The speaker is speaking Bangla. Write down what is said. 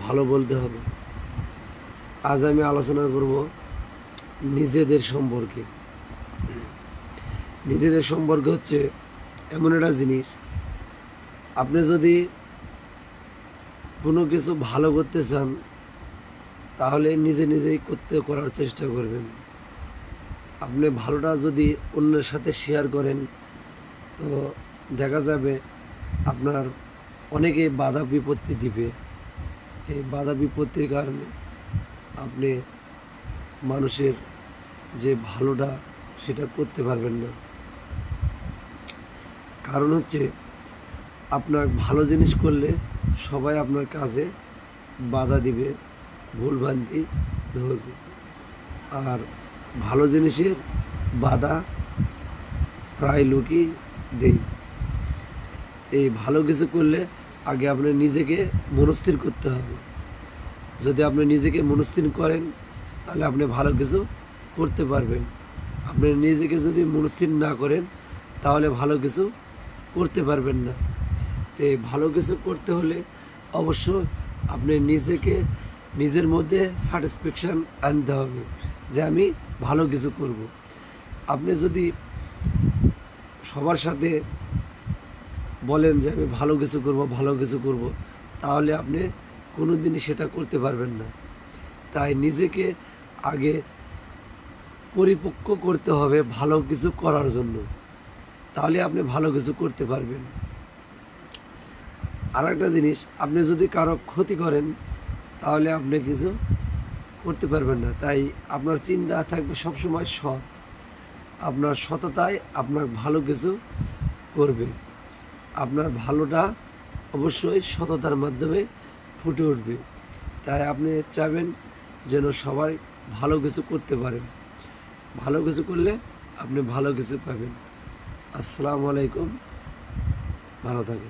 ভালো বলতে হবে। আজ আমি আলোচনা করব নিজেদের সম্পর্কে। নিজেদের সম্পর্কে হচ্ছে এমন একটা জিনিস, আপনি যদি কোনো কিছু ভালো করতে চান তাহলে নিজেই করার চেষ্টা করবেন। আপনি ভালোটা যদি অন্যের সাথে শেয়ার করেন তো দেখা যাবে আপনার অনেকে বাধা বিপত্তি দিবে। এই বাধা বিপত্তির কারণে আপনি মানুষের যে ভালোটা সেটা করতে পারবেন না। কারণ হচ্ছে আপনার ভালো জিনিস করলে সবাই আপনার কাজে বাধা দিবে, ভুলভ্রান্তি ধরবে। আর ভালো জিনিসের বাধা প্রায় লোকই দেয়। এই ভালো কিছু করলে আগে আপনি নিজেকে মনস্থির করতে হবে। যদি আপনি নিজেকে মনস্থির করেন তাহলে আপনি ভালো কিছু করতে পারবেন। আপনি নিজেকে যদি মনস্থির না করেন তাহলে ভালো কিছু করতে পারবেন না। তো এই ভালো কিছু করতে হলে অবশ্যই আপনি নিজের মধ্যে স্যাটিসফ্যাকশান আনতে হবে যে আমি ভালো কিছু করব। আপনি যদি সবার সাথে বলেন যে আমি ভালো কিছু করব তাহলে আপনি কোনো দিনই সেটা করতে পারবেন না। তাই নিজেকে আগে পরিপক্ক করতে হবে ভালো কিছু করার জন্য, তাহলে আপনি ভালো কিছু করতে পারবেন। আর একটা জিনিস, আপনি যদি কারো ক্ষতি করেন তাহলে আপনি কিছু করতে পারবেন না। তাই আপনার চিন্তা থাকবে সবসময় সৎ। আপনার সততায় আপনার ভালো কিছু করবে। আপনার ভালোটা অবশ্যই সততার মাধ্যমে ফুটে উঠবে। তাই আপনি চাইবেন যেন সবাই ভালো কিছু করতে পারেন। ভালো কিছু করলে আপনি ভালো কিছু পাবেন। আসসালামু আলাইকুম, ভালো থাকেন।